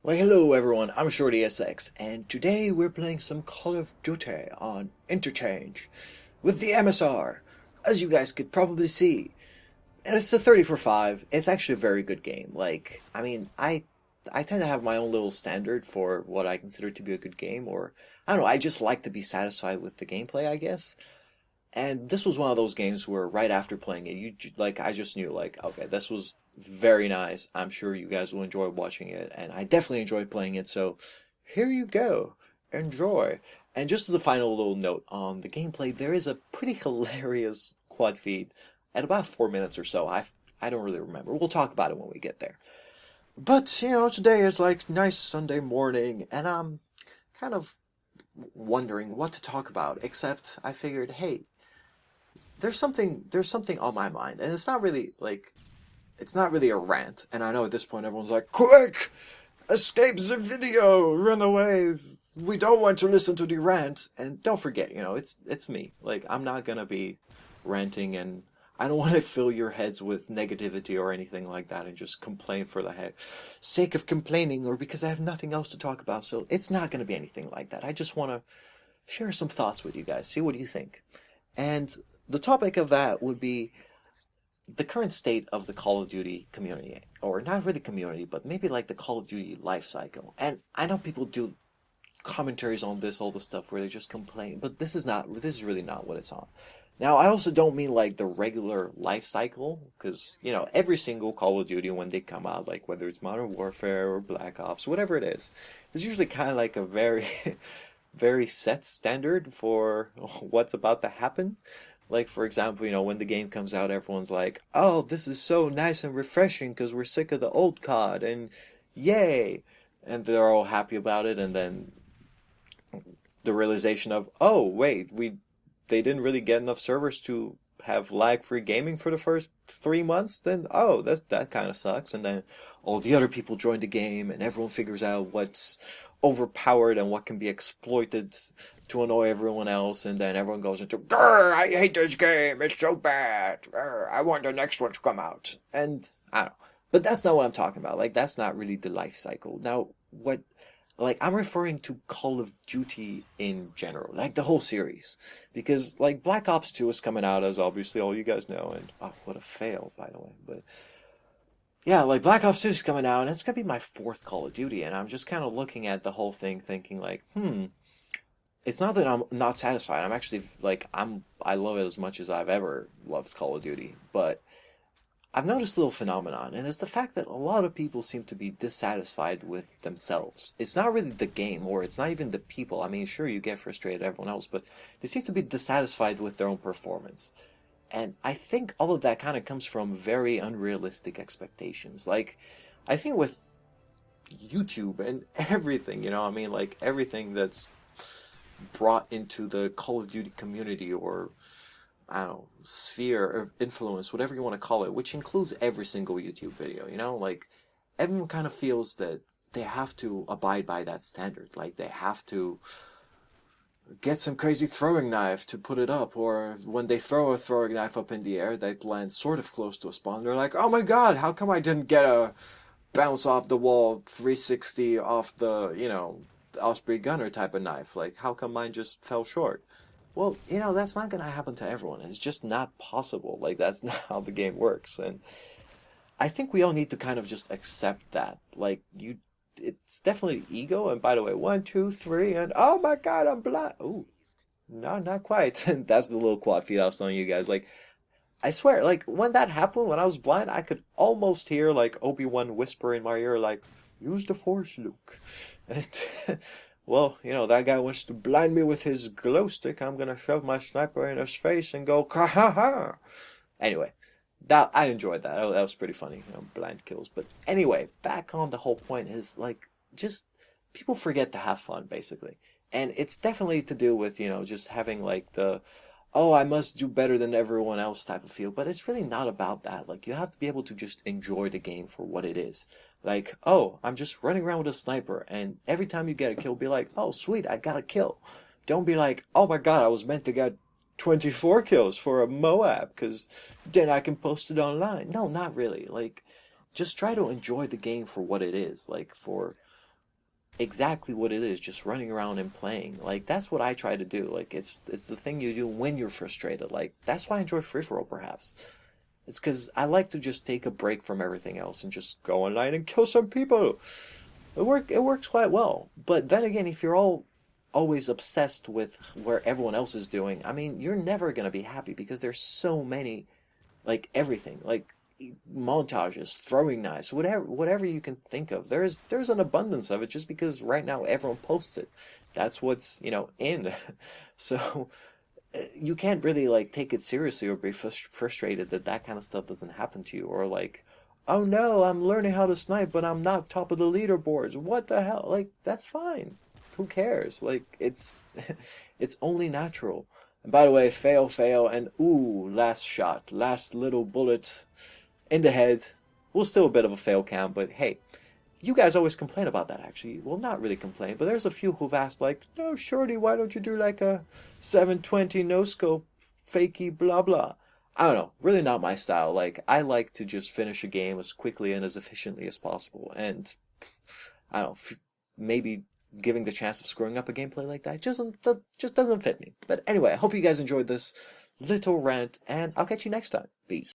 Well, hello everyone, I'm ShortySX, and today we're playing some Call of Duty on Interchange with the MSR, as you guys could probably see. And it's a 30 for 5. It's actually a very good game. I tend to have my own little standard for what I consider to be a good game, or I don't know, I just like to be satisfied with the gameplay, I guess. And this was one of those games where right after playing it, I just knew okay, this was very nice. I'm sure you guys will enjoy watching it, and I definitely enjoyed playing it. So here you go, enjoy. And just as a final little note on the gameplay, there is a pretty hilarious quad feed at about 4 minutes or so. I don't really remember. We'll talk about it when we get there. But today is like nice Sunday morning, and I'm kind of wondering what to talk about. Except I figured, hey, there's something on my mind, and it's not really a rant. And I know at this point everyone's like, quick, escape the video, run away. We don't want to listen to the rant. And don't forget, it's me. Like, I'm not gonna be ranting, and I don't want to fill your heads with negativity or anything like that and just complain for the sake of complaining or because I have nothing else to talk about. So it's not gonna be anything like that. I just want to share some thoughts with you guys, see what you think. And the topic of that would be the current state of the Call of Duty community, or not really community, but maybe like the Call of Duty life cycle. And I know people do commentaries on this, all the stuff where they just complain, but this is really not what it's on. Now, I also don't mean like the regular life cycle, because, every single Call of Duty when they come out, like whether it's Modern Warfare or Black Ops, whatever it is usually kind of like a very, very set standard for what's about to happen. Like, for example, when the game comes out, everyone's like, oh, this is so nice and refreshing because we're sick of the old COD, and yay! And they're all happy about it, and then the realization of, oh, wait, they didn't really get enough servers to have lag-free gaming for the first 3 months, then, oh, that kind of sucks. And then all the other people join the game, and everyone figures out what's overpowered and what can be exploited to annoy everyone else, and then everyone goes into, grr, I hate this game, it's so bad, grr, I want the next one to come out. And I don't know. But that's not what I'm talking about. Like, that's not really the life cycle. Now, I'm referring to Call of Duty in general, like the whole series. Because, like, Black Ops 2 is coming out, as obviously all you guys know, and, oh, what a fail, by the way, but yeah, like, Black Ops 2 is coming out, and it's gonna be my fourth Call of Duty, and I'm just kind of looking at the whole thing thinking, like, it's not that I'm not satisfied. I'm actually, I love it as much as I've ever loved Call of Duty, but I've noticed a little phenomenon, and it's the fact that a lot of people seem to be dissatisfied with themselves. It's not really the game, or it's not even the people. I mean, sure, you get frustrated at everyone else, but they seem to be dissatisfied with their own performance. And I think all of that kind of comes from very unrealistic expectations. Like, I think with YouTube and everything, like everything that's brought into the Call of Duty community, or I don't know, sphere of influence, whatever you want to call it, which includes every single YouTube video, like everyone kind of feels that they have to abide by that standard. Like, they have to get some crazy throwing knife to put it up, or when they throw a throwing knife up in the air that lands sort of close to a spawn, they're like, oh my god, how come I didn't get a bounce off the wall 360 off the, Osprey Gunner type of knife? Like, how come mine just fell short? Well, that's not going to happen to everyone. It's just not possible. Like, that's not how the game works. And I think we all need to kind of just accept that. Like, it's definitely ego. And by the way, 1, 2, 3, and oh my god, I'm blind. Ooh, no, not quite. That's the little quad feed I was telling you guys. Like, I swear, like, when that happened, when I was blind, I could almost hear, like, Obi-Wan whisper in my ear, like, use the Force, Luke. And well, that guy wants to blind me with his glow stick. I'm gonna shove my sniper in his face and go, ha. Anyway, I enjoyed that. That was pretty funny, blind kills. But anyway, back on the whole point is, like, just people forget to have fun, basically. And it's definitely to do with, just having, like, oh, I must do better than everyone else type of feel. But it's really not about that. Like, you have to be able to just enjoy the game for what it is. Like, oh, I'm just running around with a sniper, and every time you get a kill, be like, oh, sweet, I got a kill. Don't be like, oh my god, I was meant to get 24 kills for a Moab, because then I can post it online. No, not really. Like, just try to enjoy the game for what it is. Like, for exactly what it is, just running around and playing. Like that's what I try to do. Like it's the thing you do when you're frustrated. Like that's why I enjoy free for all perhaps. It's because I like to just take a break from everything else and just go online and kill some people. It works quite well. But then again, if you're always obsessed with where everyone else is doing, I mean, you're never gonna be happy because there's so many, like everything, like montages, throwing knives, whatever you can think of. There's an abundance of it just because right now everyone posts it. That's what's, in. So you can't really like take it seriously or be frustrated that that kind of stuff doesn't happen to you, or like, oh no, I'm learning how to snipe but I'm not top of the leaderboards, what the hell. Like that's fine, who cares? Like it's it's only natural. And by the way, fail, fail, and ooh, last shot, last little bullet in the head. Well, still a bit of a fail cam, but hey, you guys always complain about that, actually. Well, not really complain, but there's a few who've asked, like, no, Shorty, why don't you do like a 720 no scope, fakey, blah, blah. I don't know, really not my style. Like, I like to just finish a game as quickly and as efficiently as possible. And, I don't know, maybe giving the chance of screwing up a gameplay like that just doesn't fit me. But anyway, I hope you guys enjoyed this little rant, and I'll catch you next time. Peace.